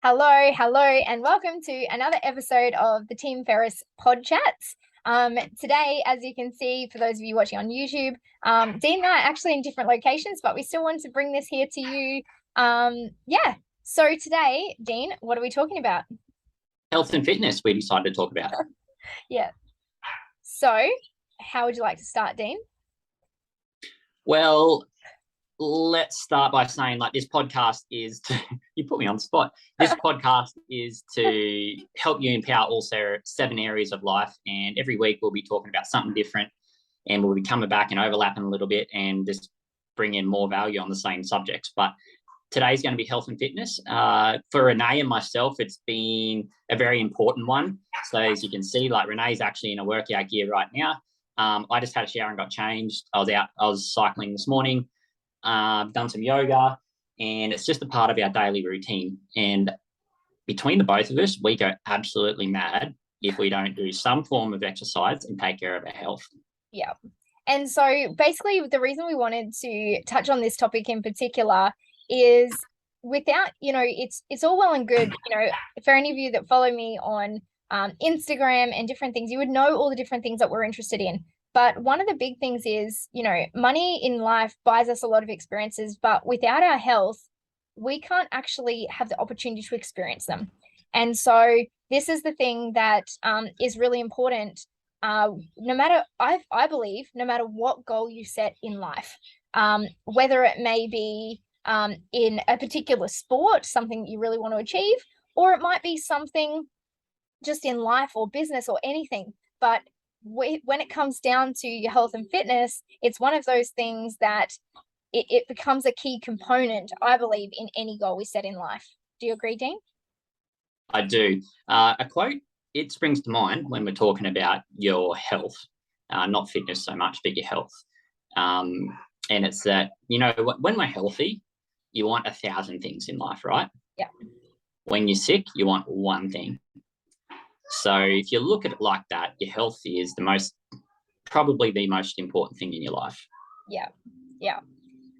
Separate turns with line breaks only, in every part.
Hello, and welcome to another episode of the Team Ferris Pod Chats. Today, as you can see, for those of you watching on YouTube, Dean and I are actually in different locations, but we still wanted to bring this here to you. So today, Dean, what are we talking about?
Health and fitness, we decided to talk about.
Yeah. So, how would you like to start, Dean?
Well, let's start by saying, this podcast is to, you put me on the spot. This podcast is to help you empower all seven areas of life. And every week we'll be talking about something different, and we'll be coming back and overlapping a little bit and just bring in more value on the same subjects. But today's going to be health and fitness. For Renee and myself, it's been a very important one. So as you can see, Renee's actually in a workout gear right now. I just had a shower and got changed. I was cycling this morning. Done some yoga, and it's just a part of our daily routine. And between the both of us, we go absolutely mad if we don't do some form of exercise and take care of our health.
Yeah. And so basically the reason we wanted to touch on this topic in particular is without, it's all well and good, for any of you that follow me on Instagram and different things, you would know all the different things that we're interested in. But one of the big things is, money in life buys us a lot of experiences, but without our health, we can't actually have the opportunity to experience them. And so this is the thing that is really important. I believe, no matter what goal you set in life, whether it may be in a particular sport, something you really want to achieve, or it might be something just in life or business or anything. But when it comes down to your health and fitness, it's one of those things that it becomes a key component, I believe, in any goal we set in life. Do you agree, Dean?
I do. A quote, it springs to mind when we're talking about your health, not fitness so much, but your health. And it's that, when we're healthy, you want 1,000 things in life, right?
Yeah.
When you're sick, you want one thing. So if you look at it like that, your health is probably the most important thing in your life.
Yeah.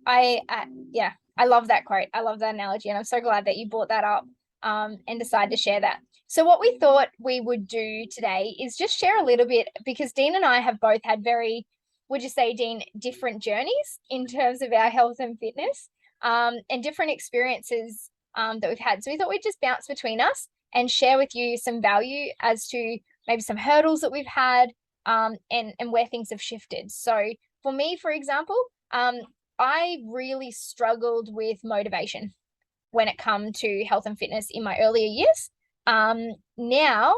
I love that quote. I love that analogy, and I'm so glad that you brought that up and decided to share that. So what we thought we would do today is just share a little bit, because Dean and I have both had very, would you say, Dean, different journeys in terms of our health and fitness, and different experiences that we've had. So we thought we'd just bounce between us and share with you some value as to maybe some hurdles that we've had, and where things have shifted. So for me, for example, I really struggled with motivation when it come to health and fitness in my earlier years. Now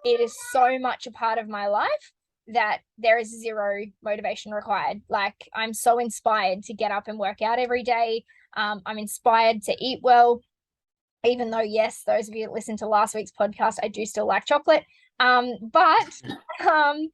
it is so much a part of my life that there is zero motivation required. I'm so inspired to get up and work out every day. I'm inspired to eat well, even though, yes, those of you that listened to last week's podcast, I do still like chocolate. But I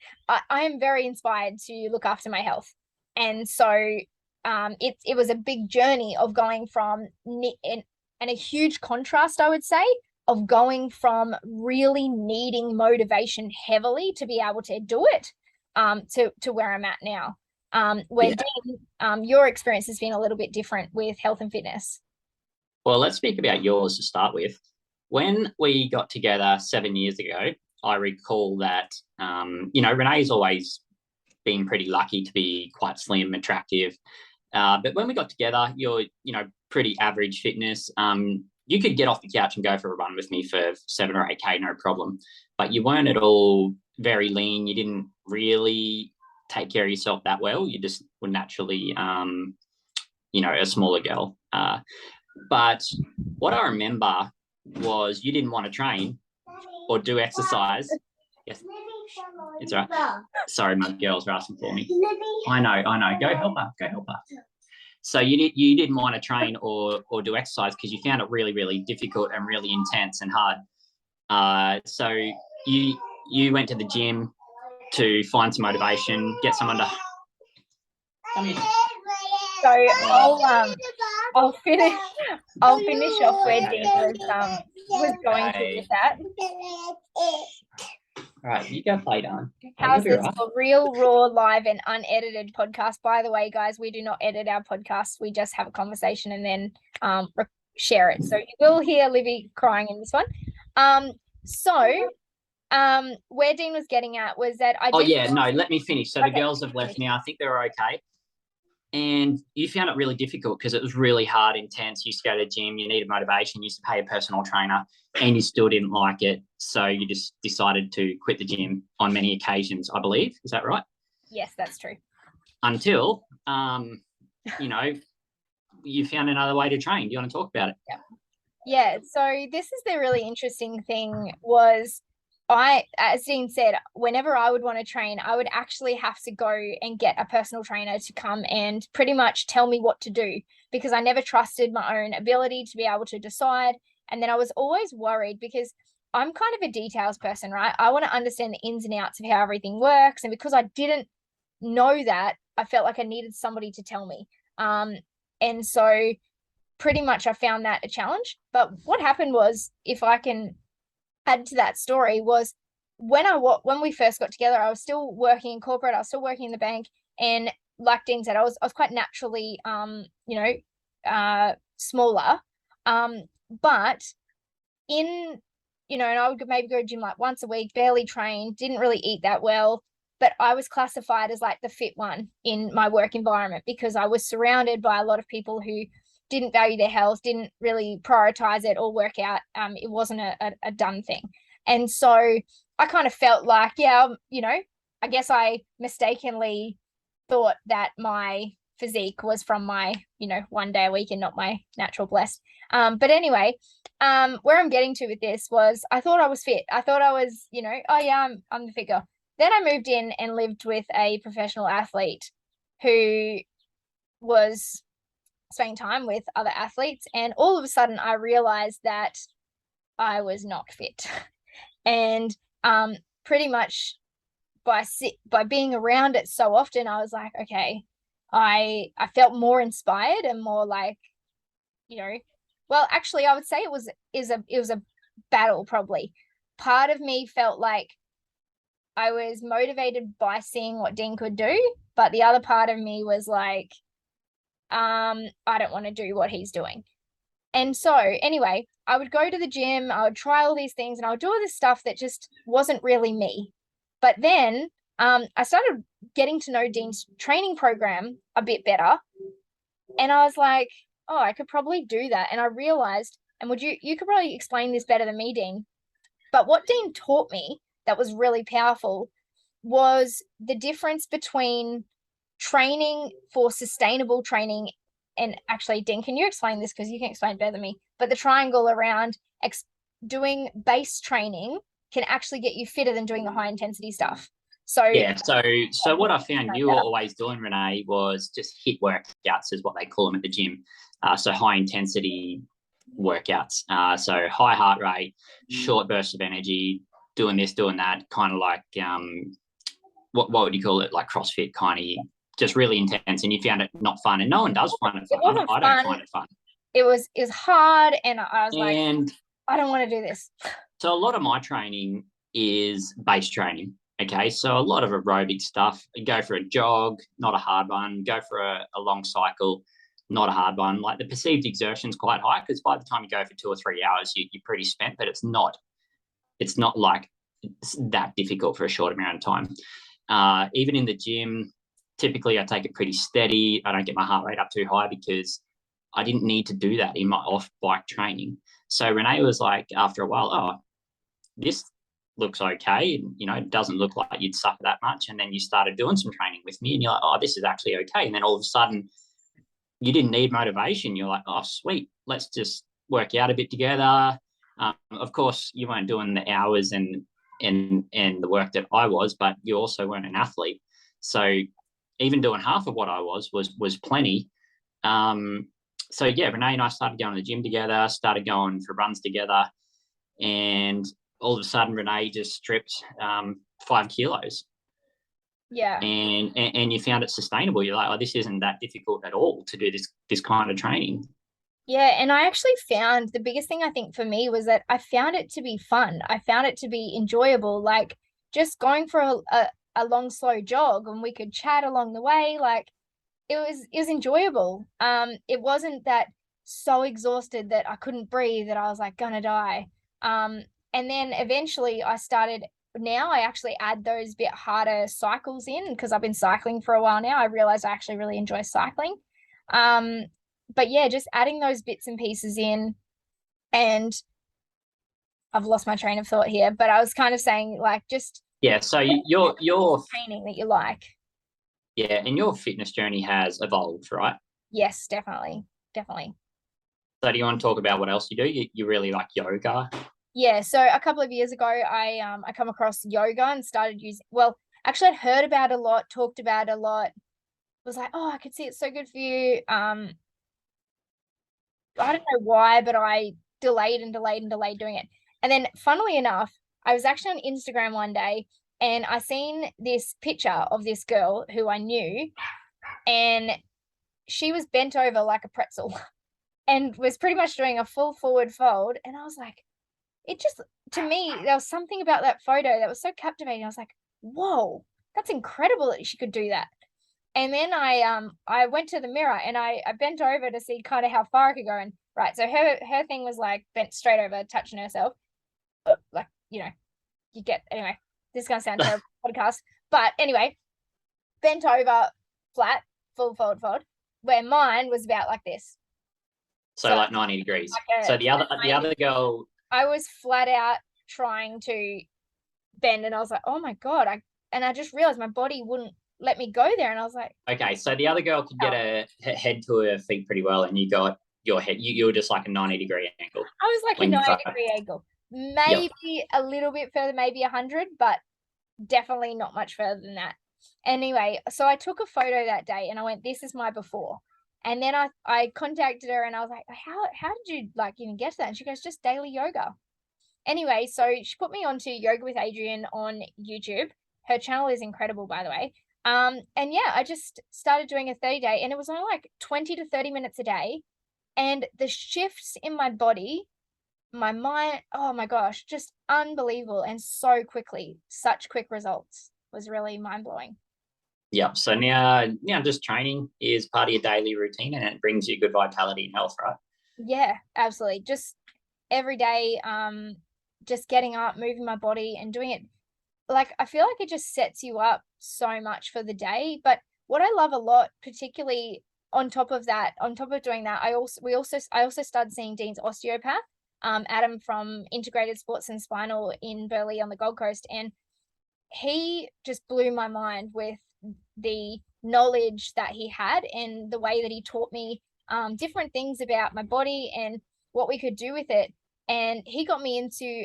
am very inspired to look after my health. And so it was a big journey of going from, and a huge contrast, I would say, of going from really needing motivation heavily to be able to do it, to where I'm at now. Dean, your experience has been a little bit different with health and fitness.
Well, let's speak about yours to start with. When we got together 7 years ago, I recall that, Renee's always been pretty lucky to be quite slim, attractive. But when we got together, you're, pretty average fitness. You could get off the couch and go for a run with me for 7 or 8K, no problem. But you weren't at all very lean. You didn't really take care of yourself that well. You just were naturally, a smaller girl. But what I remember was you didn't want to train or do exercise. Yes, it's all right. Sorry, my girls are asking for me. I know. Go help her. So you didn't want to train or do exercise because you found it really, really difficult and really intense and hard. So you went to the gym to find some motivation, get someone to come here.
So I'll finish off where Dean was going to with that.
All right, you go play, Don.
How's this for real, raw, live, and unedited podcast? By the way, guys, we do not edit our podcasts. We just have a conversation and then share it. So you will hear Livy crying in this one. Um, so where Dean was getting at was that I
Oh
didn't.
yeah, no, let me finish. So the
Okay.
girls have left now. I think they're okay. And you found it really difficult because it was really hard, intense. You used to go to the gym, you needed motivation, you used to pay a personal trainer, and you still didn't like it. So you just decided to quit the gym on many occasions, I believe. Is that right?
Yes, that's true.
Until, you know, you found another way to train. Do you want to talk about it?
Yeah. Yeah. So this is the really interesting thing was as Dean said, whenever I would want to train, I would actually have to go and get a personal trainer to come and pretty much tell me what to do because I never trusted my own ability to be able to decide. And then I was always worried because I'm kind of a details person, right? I want to understand the ins and outs of how everything works. And because I didn't know that, I felt like I needed somebody to tell me. And so pretty much I found that a challenge. But what happened was, if I can add to that story, was when we first got together, I was still working in corporate, I was still working in the bank, and like Dean said, I was quite naturally smaller. But in and I would maybe go to gym like once a week, barely train, didn't really eat that well. But I was classified as like the fit one in my work environment because I was surrounded by a lot of people who didn't value their health, didn't really prioritize it or work out. It wasn't a done thing. And so I kind of felt like, yeah, I guess I mistakenly thought that my physique was from my, one day a week and not my natural blessed. But anyway, where I'm getting to with this was I thought I was fit. I thought I was, oh yeah, I'm the figure. Then I moved in and lived with a professional athlete who was spending time with other athletes. And all of a sudden I realized that I was not fit. And pretty much by being around it so often, I was like, okay, I felt more inspired and more like, well, actually I would say it was a battle probably. Part of me felt like I was motivated by seeing what Dean could do, but the other part of me was like, I don't want to do what he's doing. And so anyway, I would go to the gym, I would try all these things, and I would do all this stuff that just wasn't really me. But then I started getting to know Dean's training program a bit better. And I was like, oh, I could probably do that. And I realized, and you could probably explain this better than me, Dean. But what Dean taught me that was really powerful was the difference between training for sustainable training. And actually, Dean, can you explain this? Because you can explain it better than me. But the triangle around doing base training can actually get you fitter than doing the high intensity stuff. So
yeah, so what I found you were always doing, Renee, was just HIIT workouts, is what they call them at the gym. So high intensity workouts. So high heart rate, short bursts of energy, doing this, doing that, kind of like what would you call it? Like CrossFit, kind of just really intense. And you found it not fun, and no one does find it fun. I don't find it fun.
It was hard, and I was like,
and
I don't want to do this.
So a lot of my training is base training. Okay, so a lot of aerobic stuff. Go for a jog, not a hard one. Go for a long cycle, not a hard one. Like the perceived exertion is quite high because by the time you go for 2 or 3 hours, you're pretty spent. But it's not like it's that difficult for a short amount of time. Even in the gym, typically I take it pretty steady. I don't get my heart rate up too high because I didn't need to do that in my off bike training. So Renee was like, after a while, oh, this looks okay. It doesn't look like you'd suffer that much. And then you started doing some training with me and you're like, oh, this is actually okay. And then all of a sudden you didn't need motivation. You're like, oh, sweet. Let's just work out a bit together. Of course, you weren't doing the hours and the work that I was, but you also weren't an athlete. So even doing half of what I was plenty. So yeah, Renee and I started going to the gym together, started going for runs together, and all of a sudden Renee just stripped 5 kilos.
Yeah.
And you found it sustainable. You're like, oh, this isn't that difficult at all to do this kind of training.
Yeah, and I actually found the biggest thing I think for me was that I found it to be fun. I found it to be enjoyable, like just going for a long slow jog and we could chat along the way. Like it was enjoyable. It wasn't that so exhausted that I couldn't breathe, that I was like gonna die. And then eventually now I actually add those bit harder cycles in because I've been cycling for a while now. I realized I actually really enjoy cycling. But yeah, just adding those bits and pieces in. And I've lost my train of thought here, but I was kind of saying like just
Yeah. So your
training that you like.
yeah, and your fitness journey has evolved, right?
Yes, definitely. Definitely.
So do you want to talk about what else you do? You really like yoga?
Yeah, so a couple of years ago I come across yoga and started using, well, actually I'd heard about it a lot, talked about it a lot. Was like, oh, I could see it's so good for you. I don't know why, but I delayed and delayed and delayed doing it. And then funnily enough, I was actually on Instagram one day and I seen this picture of this girl who I knew, and she was bent over like a pretzel and was pretty much doing a full forward fold. And I was like, it just, to me, there was something about that photo that was so captivating. I was like, whoa, that's incredible that she could do that. And then I went to the mirror and I bent over to see kind of how far I could go. And right, so her thing was like bent straight over, touching herself. Like, you get, anyway, this is gonna sound terrible podcast. But anyway, bent over, flat, full fold, where mine was about like this.
So like 90 degrees.
Like
So the other girl,
I was flat out trying to bend, and I was like, oh my God. I just realized my body wouldn't let me go there. And I was like,
okay, so the other girl could get her head to her feet pretty well, and you got your head. You were just like a 90-degree angle.
I was like a
when you
90-degree angle,
Yep.
maybe a little bit further, maybe 100, but definitely not much further than that. Anyway, so I took a photo that day and I went, this is my before. And then I contacted her and I was like, how did you like even get to that? And she goes, just daily yoga. Anyway, so she put me onto Yoga with Adrian on YouTube. Her channel is incredible, by the way. And yeah, I just started doing a 30-day and it was only like 20 to 30 minutes a day. And the shifts in my body, my mind, oh my gosh, just unbelievable. And so quickly, such quick results was really mind blowing.
Yep. So now just training is part of your daily routine, and it brings you good vitality and health, right?
Yeah, absolutely. Just every day, just getting up, moving my body and doing it. Like, I feel like it just sets you up so much for the day. But what I love a lot, particularly on top of that, on top of doing that, I also started seeing Dean's osteopath, Adam from Integrated Sports and Spinal in Burleigh on the Gold Coast. And he just blew my mind with the knowledge that he had and the way that he taught me different things about my body and what we could do with it. And he got me into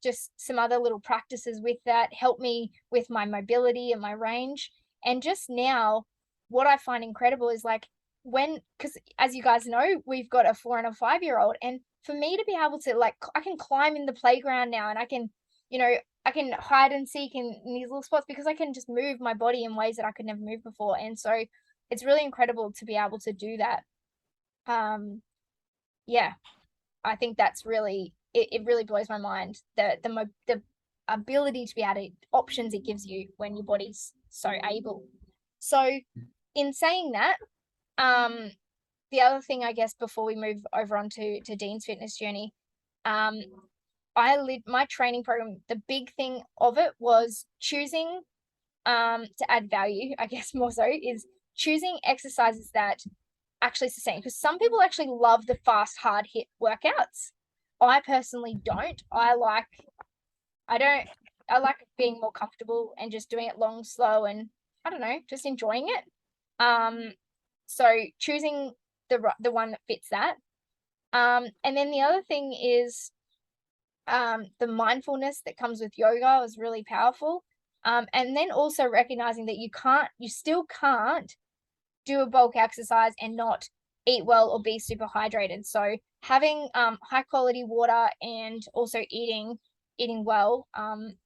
just some other little practices with that, helped me with my mobility and my range. And just now, what I find incredible is like because as you guys know, we've got a 4 and a 5-year-old. And for me to be able to, like, I can climb in the playground now and I can, I can hide and seek in these little spots because I can just move my body in ways that I could never move before. And so it's really incredible to be able to do that. Yeah, I think that's really it really blows my mind the ability to be able to options it gives you when your body's so able. So in saying that, the other thing I guess before we move over on to Dean's fitness journey, um, my training program, the big thing of it was choosing to add value, I guess more so, is choosing exercises that actually sustain. Because some people actually love the fast, hard hit workouts. I personally don't. I don't, I like being more comfortable and just doing it long, slow, and I don't know, just enjoying it. So choosing the one that fits that. And then the other thing is the mindfulness that comes with yoga is really powerful. And then also recognizing that you still can't do a bulk exercise and not eat well or be super hydrated. So having high quality water and also eating well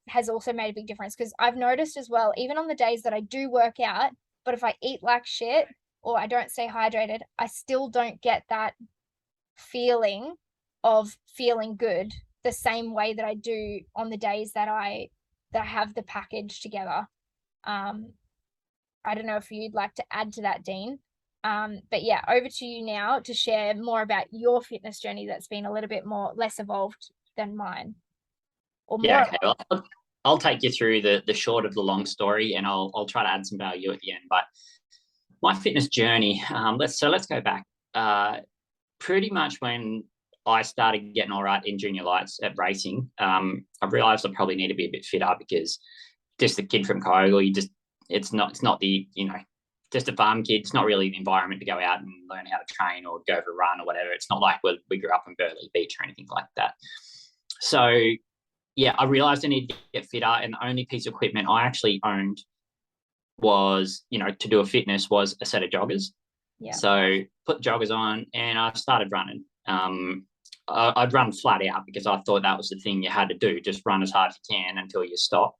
has also made a big difference, because I've noticed as well, even on the days that I do work out, but if I eat like shit or I don't stay hydrated, I still don't get that feeling of feeling good the same way that I do on the days that I have the package together. I don't know if you'd like to add to that, Dean. But yeah, over to you now to share more about your fitness journey that's been a little bit less evolved than mine, or more.
Yeah, okay. Well, I'll take you through the short of the long story, and I'll try to add some value at the end. But my fitness journey, let's go back. Pretty much when I started getting all right in junior lights at racing, I realised I probably need to be a bit fitter, because just a kid from Kyogle, it's not the, just a farm kid. It's not really the environment to go out and learn how to train or go for a run or whatever. It's not like we grew up in Burleigh Beach or anything like that. So yeah, I realised I needed to get fitter, and the only piece of equipment I actually owned was, to do a fitness, was a set of joggers.
Yeah.
So put joggers on and I started running. I'd run flat out because I thought that was the thing you had to do. Just run as hard as you can until you stop.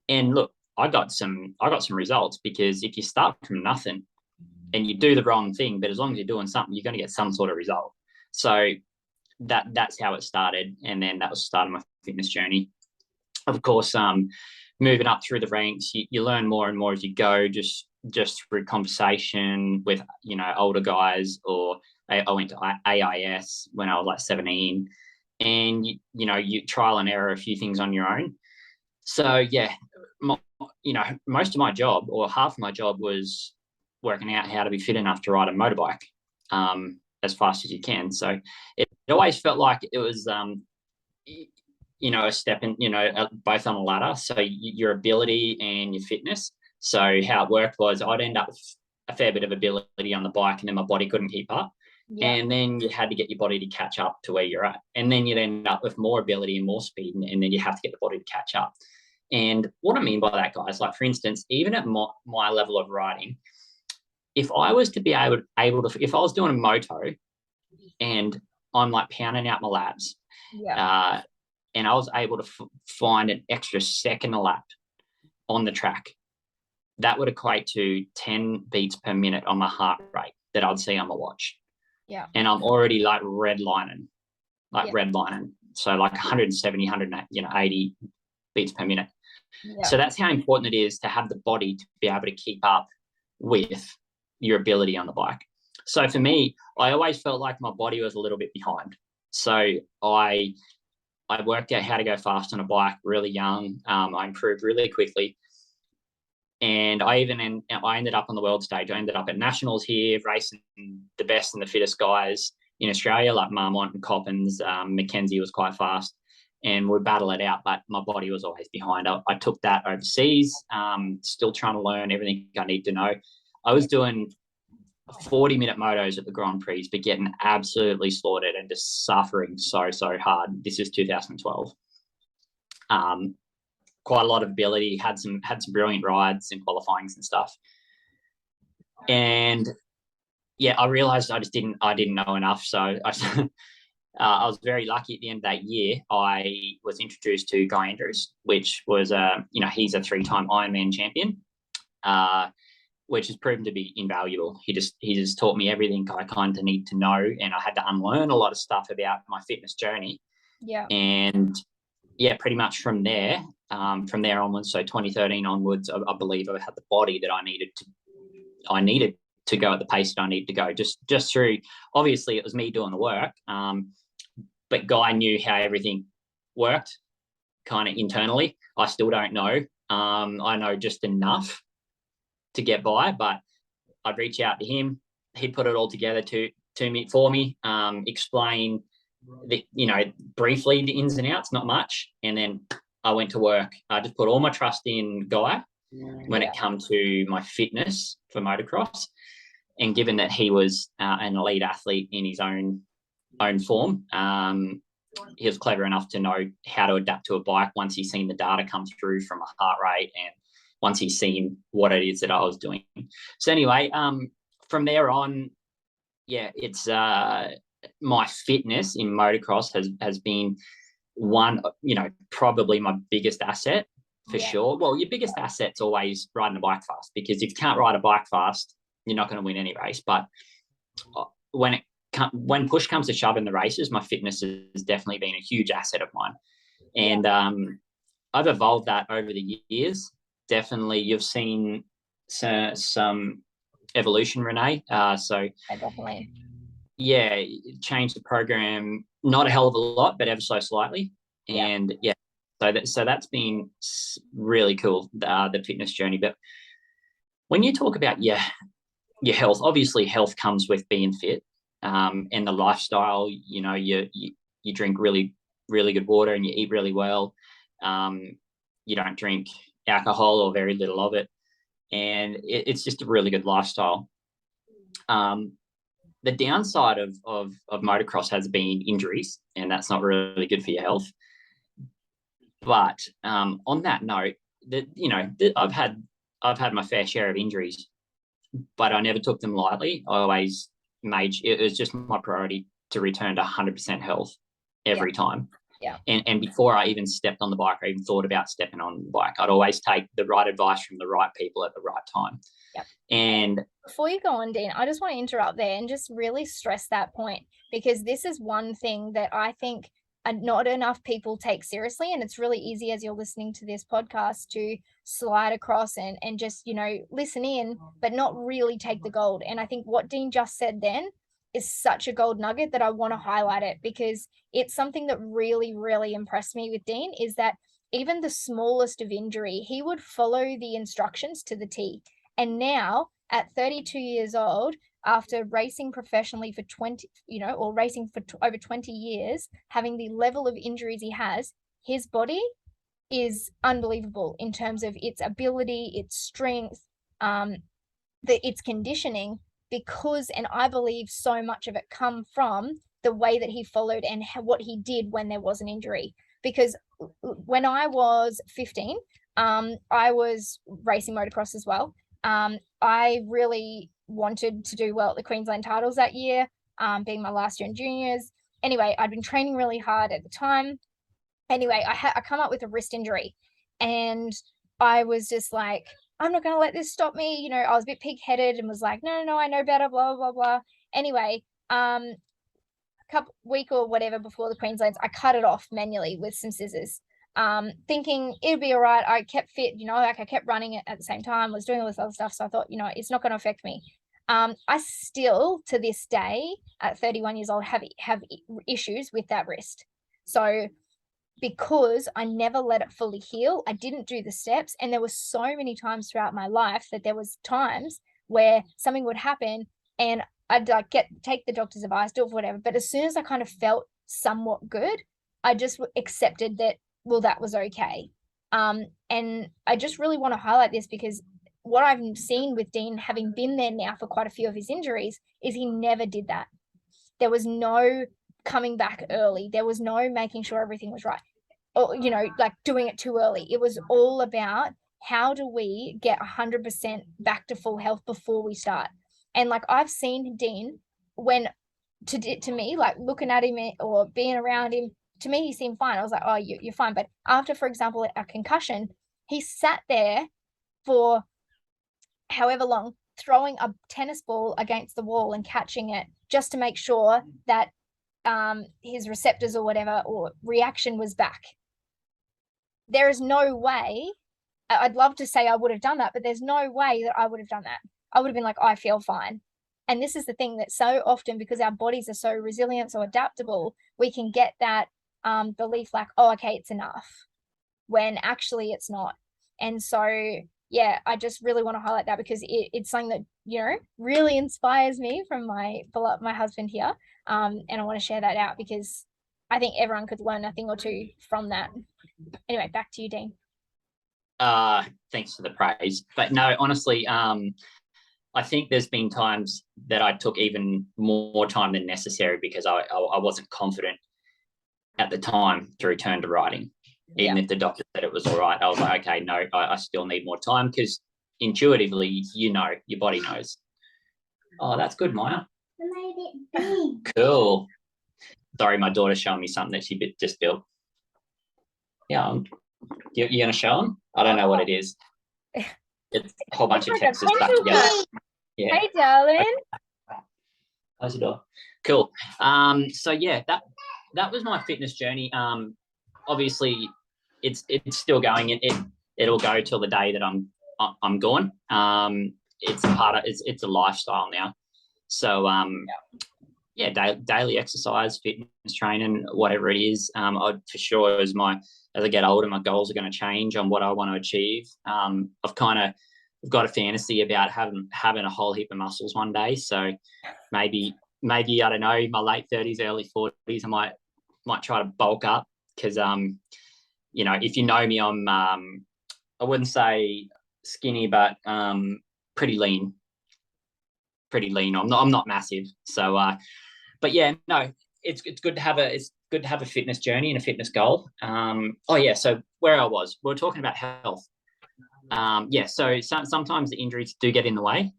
And look, I got some results, because if you start from nothing and you do the wrong thing, but as long as you're doing something, you're going to get some sort of result. So that's how it started. And then that was the start of my fitness journey. Of course, moving up through the ranks, you learn more and more as you go, just through conversation with, older guys, or I went to AIS when I was like 17, and you trial and error a few things on your own. So yeah, most of my job, or half of my job, was working out how to be fit enough to ride a motorbike as fast as you can. So it always felt like it was a step in, both on a ladder. So your ability and your fitness. So how it worked was I'd end up with a fair bit of ability on the bike, and then my body couldn't keep up. Yeah. And then you had to get your body to catch up to where you're at. And then you'd end up with more ability and more speed, and then you have to get the body to catch up. And what I mean by that, guys, like, for instance, even at my level of riding, if I was to be able to, if I was doing a moto and I'm like pounding out my laps,
yeah,
and I was able to find an extra second a lap on the track, that would equate to 10 beats per minute on my heart rate that I'd see on my watch.
Yeah.
And I'm already like redlining. So like 170, 180 beats per minute. Yeah. So that's how important it is to have the body to be able to keep up with your ability on the bike. So for me, I always felt like my body was a little bit behind. So I worked out how to go fast on a bike really young. I improved really quickly. And I ended up on the world stage. I ended up at nationals here, racing the best and the fittest guys in Australia, like Marmont and Coppins. Mackenzie was quite fast, and we'd battle it out, but my body was always behind. I took that overseas, still trying to learn everything I need to know. I was doing 40-minute motos at the Grand Prix, but getting absolutely slaughtered and just suffering so hard. This is 2012. Quite a lot of ability, had some brilliant rides and qualifyings and stuff. And yeah, I realized I didn't know enough. So I was very lucky at the end of that year. I was introduced to Guy Andrews, which was he's a 3-time Ironman champion, which has proven to be invaluable. He just taught me everything I kind of need to know, and I had to unlearn a lot of stuff about my fitness journey. Yeah. And yeah, pretty much from there onwards, so 2013 onwards, I believe I had the body that I needed to go at the pace that I needed to go. Just through, obviously, it was me doing the work, but Guy knew how everything worked, kind of internally. I still don't know. I know just enough to get by, but I'd reach out to him. He'd put it all together for me, explain briefly the ins and outs, not much, and then I went to work. I just put all my trust in Guy when it come to my fitness for motocross, and given that he was an elite athlete in his own form, he was clever enough to know how to adapt to a bike once he's seen the data come through from a heart rate, and once he's seen what it is that I was doing. So anyway, from there on, yeah, it's my fitness in motocross has been one, probably my biggest asset for sure. Well, your biggest asset's always riding a bike fast, because if you can't ride a bike fast, you're not going to win any race. But when push comes to shove in the races, my fitness has definitely been a huge asset of mine. And I've evolved that over the years. Definitely, you've seen some evolution, Renee. So
definitely.
yeah, changed the program not a hell of a lot, but ever so slightly. And yeah, so that's been really cool, the fitness journey. But when you talk about your health, obviously health comes with being fit, and the lifestyle. You know, you drink really good water and you eat really well. You don't drink alcohol or very little of it, and it's just a really good lifestyle. The downside of motocross has been injuries, and that's not really good for your health. But on that note, I've had my fair share of injuries, but I never took them lightly. I always made it was just my priority to return to 100% health every time.
Yeah.
And before I even stepped on the bike or even thought about stepping on the bike, I'd always take the right advice from the right people at the right time.
Yep.
And
before you go on, Dean, I just want to interrupt there and just really stress that point, because this is one thing that I think not enough people take seriously. And it's really easy as you're listening to this podcast to slide across and just, listen in, but not really take the gold. And I think what Dean just said then is such a gold nugget that I want to highlight it, because it's something that really, really impressed me with Dean, is that even the smallest of injury, he would follow the instructions to the T. And now at 32 years old, after racing professionally for 20, or racing for over 20 years, having the level of injuries he has, his body is unbelievable in terms of its ability, its strength, its conditioning, because, and I believe so much of it come from the way that he followed and what he did when there was an injury. Because when I was 15, I was racing motocross as well. I really wanted to do well at the Queensland titles that year, being my last year in juniors. Anyway, I'd been training really hard at the time. Anyway, I come up with a wrist injury, and I was just like, I'm not going to let this stop me. I was a bit pig-headed and was like, no, I know better, blah, blah, blah. Anyway, week or whatever before the Queenslands, I cut it off manually with some scissors, thinking it'd be all right. I kept fit, like I kept running it at the same time, was doing all this other stuff. So I thought, it's not going to affect me. I still, to this day, at 31 years old, have issues with that wrist. So because I never let it fully heal, I didn't do the steps. And there were so many times throughout my life that there was times where something would happen and I'd like take the doctor's advice, do it for whatever. But as soon as I kind of felt somewhat good, I just accepted that, well, that was okay. And I just really want to highlight this, because what I've seen with Dean, having been there now for quite a few of his injuries, is he never did that. There was no coming back early. There was no making sure everything was right, or, like doing it too early. It was all about, how do we get 100% back to full health before we start? And like, I've seen Dean, when to me, like looking at him or being around him, to me, he seemed fine. I was like, oh, you're fine. But after, for example, a concussion, he sat there for however long, throwing a tennis ball against the wall and catching it just to make sure that his receptors or whatever, or reaction, was back. There is no way, I'd love to say I would have done that, but there's no way that I would have done that. I would have been like, I feel fine. And this is the thing, that so often, because our bodies are so resilient, so adaptable, we can get that belief like, oh, okay, it's enough, when actually it's not. And so, yeah, I just really want to highlight that, because it's something that, really inspires me from my husband here. And I want to share that out, because I think everyone could learn a thing or two from that. Anyway, back to you, Dean.
Thanks for the praise. But no, honestly, I think there's been times that I took even more time than necessary, because I wasn't confident at the time to return to riding. Even if the doctor said it was all right, I was like, okay, no, I still need more time, because intuitively, your body knows. Oh, that's good, Maya.
I made it big.
Cool. Sorry, my daughter's showing me something that she just built. Yeah, you're going to show them? I don't know what it is. It's a whole bunch of texts stuck together. Yeah.
Hey, darling.
Close the door. Cool. So yeah, that was my fitness journey. Obviously, it's still going. It'll go till the day that I'm gone. it's a part of it's a lifestyle now. So daily exercise, fitness training, whatever it is. I for sure as I get older, my goals are going to change on what I want to achieve. I've got a fantasy about having a whole heap of muscles one day. So maybe I don't know, my late 30s, early 40s, I might try to bulk up because if you know me, I'm I wouldn't say skinny, but pretty lean. I'm not massive. So but yeah, no, it's good to have a fitness journey and a fitness goal. So where I was, we were talking about health. So sometimes the injuries do get in the way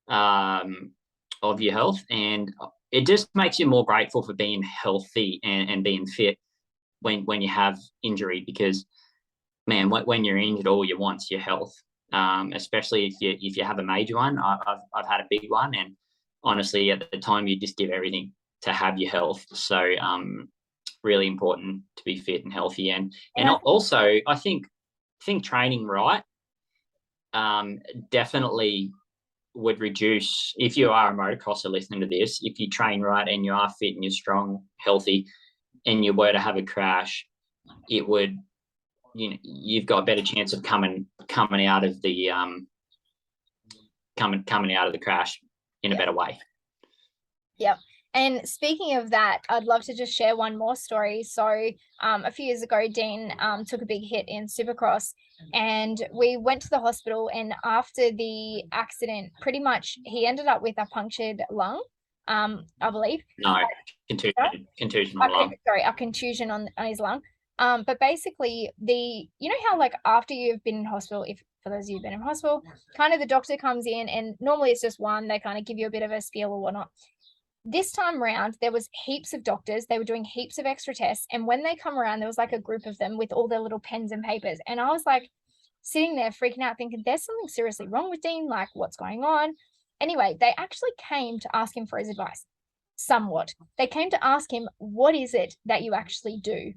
of your health, and it just makes you more grateful for being healthy and being fit when you have injury, because man, when you're injured, all you want's your health. Especially if you have a major one. I've had a big one, and honestly, at the time, you just give everything to have your health. So really important to be fit and healthy, and also I think training right definitely would reduce, if you are a motocrosser listening to this, if you train right and you are fit and you're strong, healthy, and you were to have a crash, it would, you've got a better chance of coming out of the coming out of the crash in a better way.
Yep. And speaking of that, I'd love to just share one more story. So a few years ago, Dean took a big hit in Supercross, and we went to the hospital, and after the accident, pretty much he ended up with a punctured lung, I believe.
No, contusion on lung.
Sorry, a contusion on his lung. But basically how like after you've been in hospital, if for those of you who've been in hospital, kind of the doctor comes in, and normally it's just one, they kind of give you a bit of a spiel or whatnot. This time around, there was heaps of doctors. They were doing heaps of extra tests. And when they come around, there was like a group of them with all their little pens and papers. And I was like sitting there freaking out thinking, there's something seriously wrong with Dean. Like, what's going on? Anyway, they actually came to ask him for his advice. Somewhat. They came to ask him, what is it that you actually do?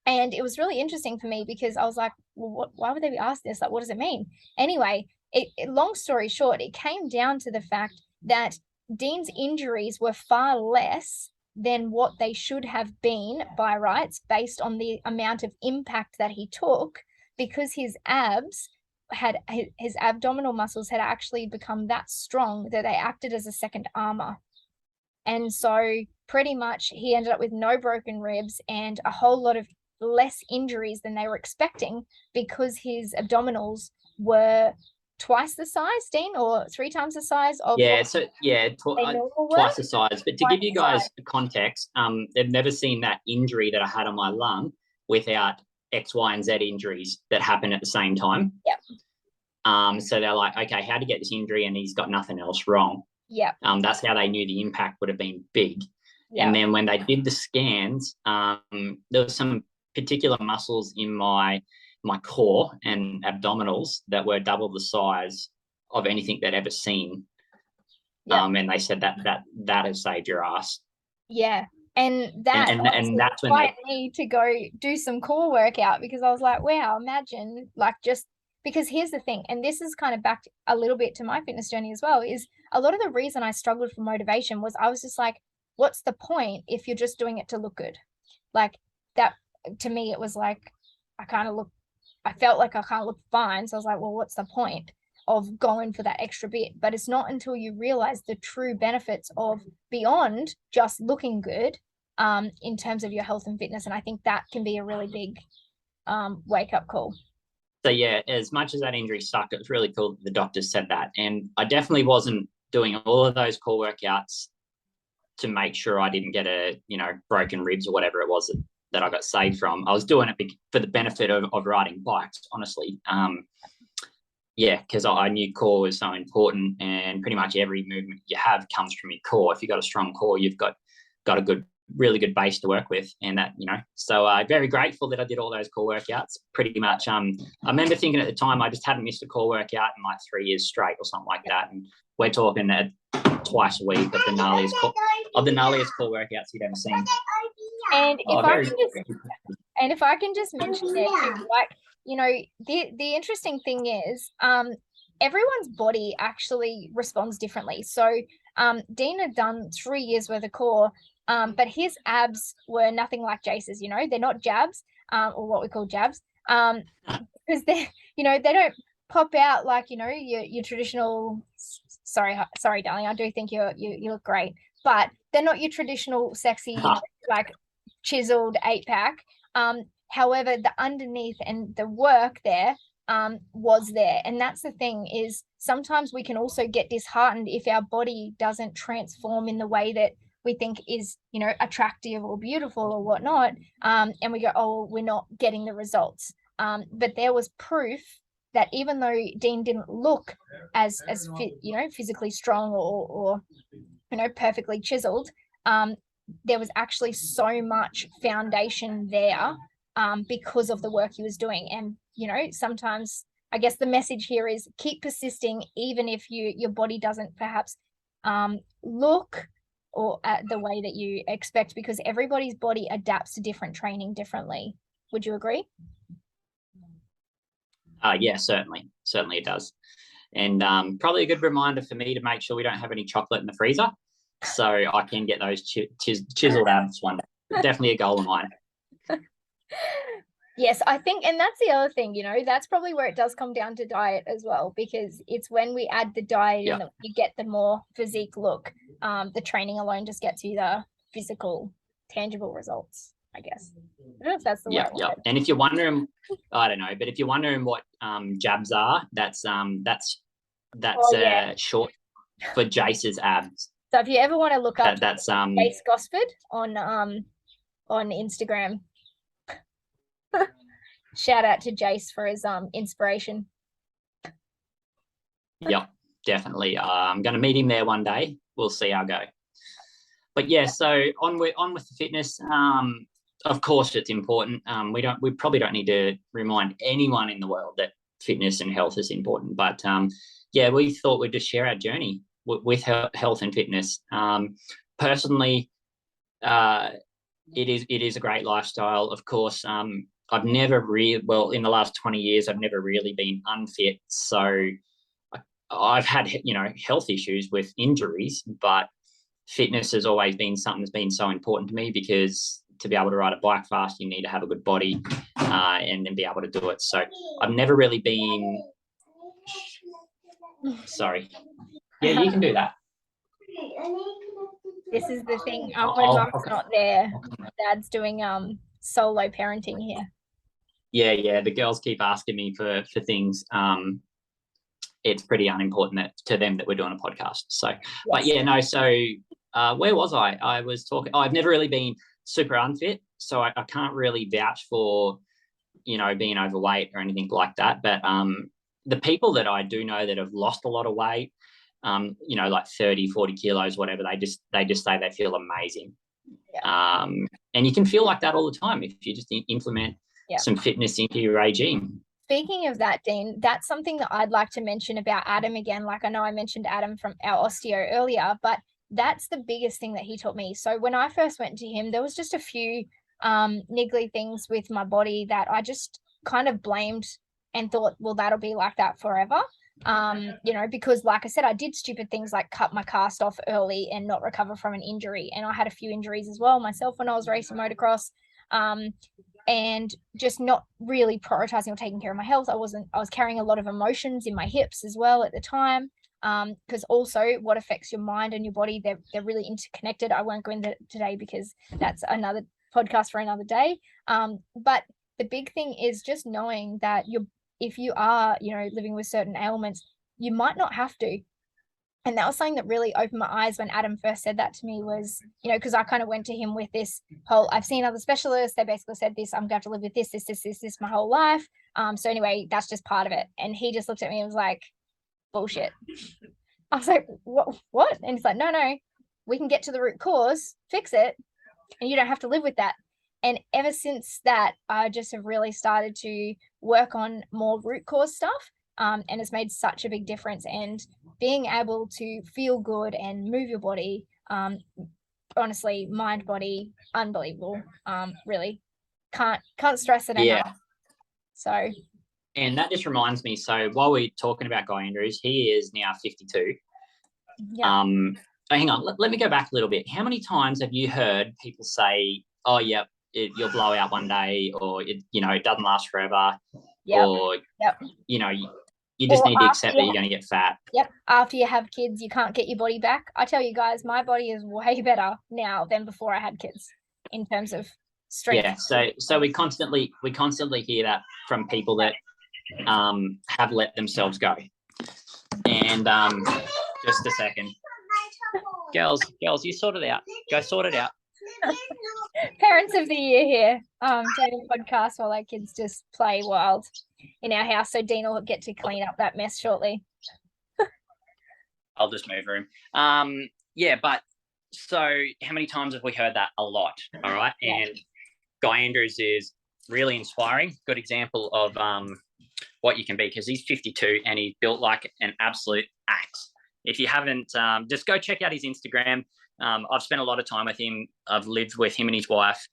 And it was really interesting for me because I was like, well, why would they be asked this? Like, what does it mean? Anyway, long story short, it came down to the fact that Dean's injuries were far less than what they should have been by rights based on the amount of impact that he took, because his abdominal muscles had actually become that strong that they acted as a second armor. And so pretty much he ended up with no broken ribs and a whole lot of less injuries than they were expecting, because his abdominals were twice the size, Dean, or 3 times the size of
twice the size. But to give you guys context, they've never seen that injury that I had on my lung without X, Y, and Z injuries that happen at the same time.
Yep.
So they're like, okay, how to get this injury, and he's got nothing else wrong.
Yep.
That's how they knew the impact would have been big.
Yep.
And then when they did the scans, there was some particular muscles in my core and abdominals that were double the size of anything they'd ever seen.
Yep.
And they said that has saved your ass.
Yeah. And that's when I need to go do some core workout, because I was like, wow, imagine, like, just because here's the thing, and this is kind of back a little bit to my fitness journey as well, is a lot of the reason I struggled for motivation was I was just like, what's the point if you're just doing it to look good? Like, that to me, it was like, I felt like I can't look fine. So I was like, well, what's the point of going for that extra bit? But it's not until you realize the true benefits of beyond just looking good in terms of your health and fitness. And I think that can be a really big wake up call.
So yeah, as much as that injury sucked, it was really cool that the doctors said that. And I definitely wasn't doing all of those core workouts to make sure I didn't get broken ribs or whatever it was that I got saved from. I was doing it for the benefit of riding bikes, honestly. Because I knew core was so important, and pretty much every movement you have comes from your core. If you've got a strong core, you've got a really good base to work with, and that, so very grateful that I did all those core workouts. Pretty much, I remember thinking at the time I just hadn't missed a core workout in like 3 years straight or something like that, and we're talking twice a week of the gnarliest core workouts you'd ever seen.
And if I can just mention it, like, the interesting thing is, everyone's body actually responds differently. So Dean had done 3 years worth of core, but his abs were nothing like Jace's. You know, they're not jabs, or what we call jabs, because they don't pop out like, you know, your traditional. Sorry, darling. I do think you look great, but they're not your traditional sexy, you know, like chiseled 8-pack. However, the underneath and the work there was there. And that's the thing, is sometimes we can also get disheartened if our body doesn't transform in the way that we think is, you know, attractive or beautiful or whatnot. And we go, oh, we're not getting the results. But there was proof that even though Dean didn't look as fit, you know, physically strong or you know, perfectly chiseled, there was actually so much foundation there because of the work he was doing. And, you know, sometimes I guess the message here is keep persisting, even if your body doesn't perhaps look or the way that you expect, because everybody's body adapts to different training differently. Would you agree?
Yeah, certainly it does. And probably a good reminder for me to make sure we don't have any chocolate in the freezer, so I can get those chiseled abs one day. Definitely a goal of mine.
Yes, I think, and that's the other thing, you know, that's probably where it does come down to diet as well, because it's when we add the diet in that you get the more physique look. The training alone just gets you the physical, tangible results, I guess. I don't know if that's the word.
Yeah. And if you're wondering, I don't know, but if you're wondering what jabs are, that's short for Jace's abs.
So if you ever want to look up
that's
Jace Gosford on Instagram, shout out to Jace for his inspiration.
Yep, definitely. I'm going to meet him there one day. We'll see how I go. But yeah, so on with the fitness. Of course, it's important. We probably don't need to remind anyone in the world that fitness and health is important. But yeah, we thought we'd just share our journey with health and fitness. Personally, it is a great lifestyle. Of course, I've never really, well, in the last 20 years, I've never really been unfit. So I've had, you know, health issues with injuries, but fitness has always been something that's been so important to me, because to be able to ride a bike fast, you need to have a good body and be able to do it. So I've never really been, sorry. Yeah, you can do that.
This is the thing. When Mum's not there, Dad's doing solo parenting here.
Yeah. The girls keep asking me for things. It's pretty unimportant to them that we're doing a podcast. So, yes. But yeah, no. So where was I? I was talking. I've never really been super unfit, so I can't really vouch for, you know, being overweight or anything like that. But the people that I do know that have lost a lot of weight, you know, like 30, 40 kilos, whatever, they just say they feel amazing. Yeah. And you can feel like that all the time if you just implement some fitness into your regime.
Speaking of that, Dean, that's something that I'd like to mention about Adam again. Like, I know I mentioned Adam from our osteo earlier, but that's the biggest thing that he taught me. So when I first went to him, there was just a few niggly things with my body that I just kind of blamed and thought, well, that'll be like that forever. You know, because like I said, I did stupid things like cut my cast off early and not recover from an injury. And I had a few injuries as well myself when I was racing motocross. And just not really prioritizing or taking care of my health. I was carrying a lot of emotions in my hips as well at the time. Because also what affects your mind and your body, they're really interconnected. I won't go into today because that's another podcast for another day. But the big thing is just knowing that if you are, you know, living with certain ailments, you might not have to. And that was something that really opened my eyes when Adam first said that to me, was, you know, because I kind of went to him with this whole, I've seen other specialists, they basically said this, I'm going to have to live with this my whole life. So anyway, that's just part of it. And he just looked at me and was like, bullshit. I was like, what? And he's like, no, we can get to the root cause, fix it, and you don't have to live with that. And ever since that, I just have really started to work on more root cause stuff. And it's made such a big difference. And being able to feel good and move your body, honestly, mind, body, unbelievable. Really can't stress it enough. So
And that just reminds me. So while we're talking about Guy Andrews, he is now 52.
Yeah.
Hang on. Let me go back a little bit. How many times have you heard people say, "Oh, yeah, you'll blow out one day," or it doesn't last forever, or you just
Or
need to accept
after
that you're going to get fat.
Yep. After you have kids, you can't get your body back. I tell you guys, my body is way better now than before I had kids in terms of strength.
Yeah. So we constantly hear that from people that have let themselves go. And just a second, girls, you sort it out. Go sort it out.
Parents of the year here, doing a podcast while our kids just play wild in our house. So Dean will get to clean up that mess shortly.
I'll just move room. Yeah, but so how many times have we heard that? A lot. All right. And Guy Andrews is really inspiring. Good example of what you can be, because he's 52 and he's built like an absolute axe. If you haven't, just go check out his Instagram. I've spent a lot of time with him. I've lived with him and his wife,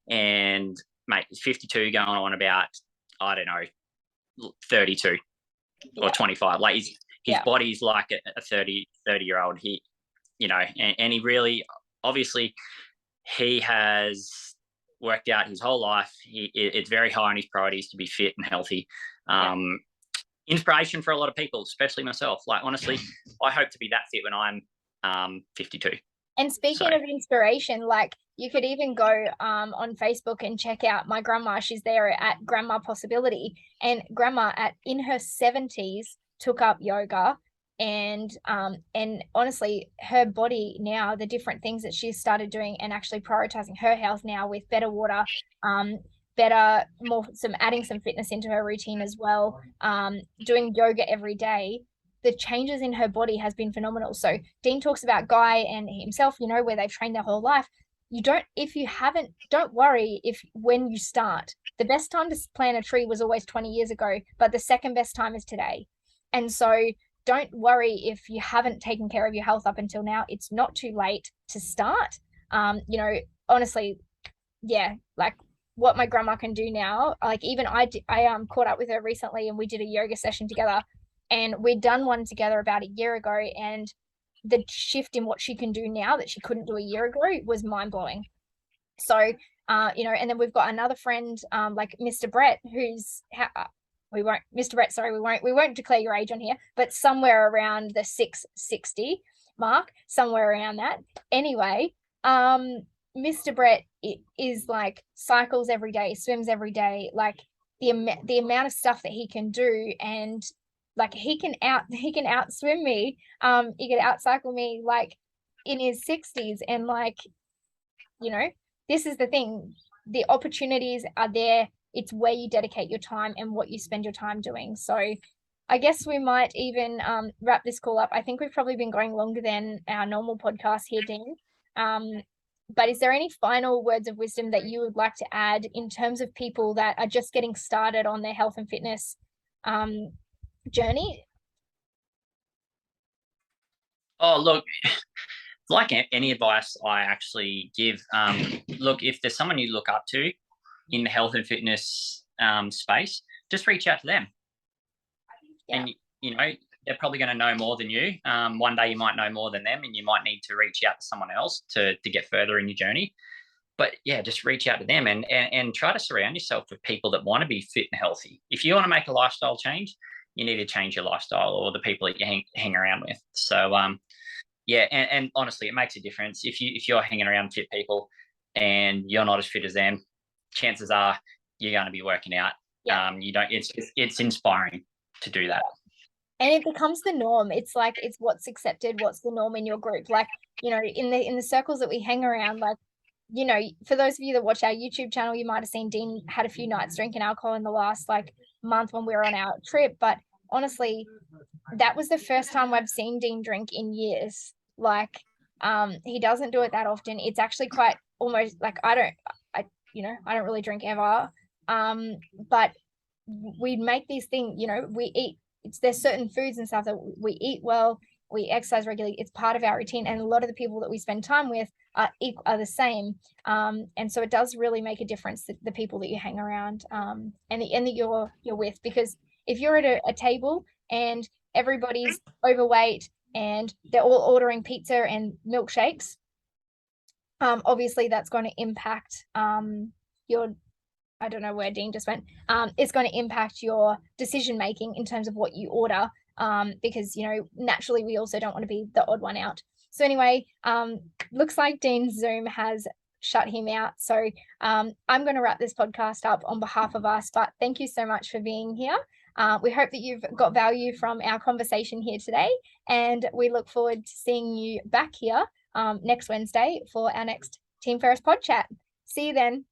and mate, he's 52 going on about, I don't know, 32 or 25. Like his body's like a 30-year-old. He, and he really, obviously, he has worked out his whole life. It's very high on his priorities to be fit and healthy. Inspiration for a lot of people, especially myself. Like, honestly, I hope to be that fit when I'm 52.
And speaking of inspiration, like, you could even go on Facebook and check out my grandma. She's there at Grandma Possibility, and grandma in her 70s took up yoga, and honestly, her body now, the different things that she's started doing and actually prioritizing her health now with better water, adding some fitness into her routine as well, doing yoga every day. The changes in her body has been phenomenal. So Dean talks about Guy and himself, where they've trained their whole life. Don't worry when you start. The best time to plant a tree was always 20 years ago, but the second best time is today. And so don't worry if you haven't taken care of your health up until now. It's not too late to start. Honestly, like what my grandma can do now, like even I caught up with her recently and we did a yoga session together, and we'd done one together about a year ago, and the shift in what she can do now that she couldn't do a year ago was mind-blowing. So and then we've got another friend, like Mr. Brett, who's we won't declare your age on here, but somewhere around the 660 mark, somewhere around that. Anyway, Mr. Brett is like cycles every day, swims every day, like the amount of stuff that he can do, and like he can outswim me, he can outcycle me like in his 60s, and like, this is the thing, the opportunities are there. It's where you dedicate your time and what you spend your time doing. So I guess we might even wrap this call up. I think we've probably been going longer than our normal podcast here, Dean. But is there any final words of wisdom that you would like to add in terms of people that are just getting started on their health and fitness journey?
Oh, look, like any advice I actually give, look, if there's someone you look up to in the health and fitness space, just reach out to them. And they're probably going to know more than you. One day you might know more than them, and you might need to reach out to someone else to get further in your journey. But yeah, just reach out to them and try to surround yourself with people that want to be fit and healthy. If you want to make a lifestyle change, you need to change your lifestyle or the people that you hang around with. So and honestly, it makes a difference. If you're hanging around fit people and you're not as fit as them, chances are you're going to be working out. It's inspiring to do that.
And it becomes the norm. It's like, it's what's accepted, what's the norm in your group. Like, in the circles that we hang around, like, for those of you that watch our YouTube channel, you might have seen Dean had a few nights drinking alcohol in the last month when we were on our trip. But honestly, that was the first time I've seen Dean drink in years. Like, he doesn't do it that often. It's actually quite almost like, I don't really drink ever. But we make these things, we eat. There's certain foods and stuff that we eat well, we exercise regularly. It's part of our routine, and a lot of the people that we spend time with are the same. And so it does really make a difference, the people that you hang around, and that you're with, because if you're at a table and everybody's overweight and they're all ordering pizza and milkshakes, obviously that's going to impact your, I don't know where Dean just went. It's going to impact your decision making in terms of what you order, because, you know, naturally we also don't want to be the odd one out. So anyway, looks like Dean's Zoom has shut him out. So I'm going to wrap this podcast up on behalf of us, but thank you so much for being here. We hope that you've got value from our conversation here today, and we look forward to seeing you back here next Wednesday for our next Team Ferris pod chat. See you then.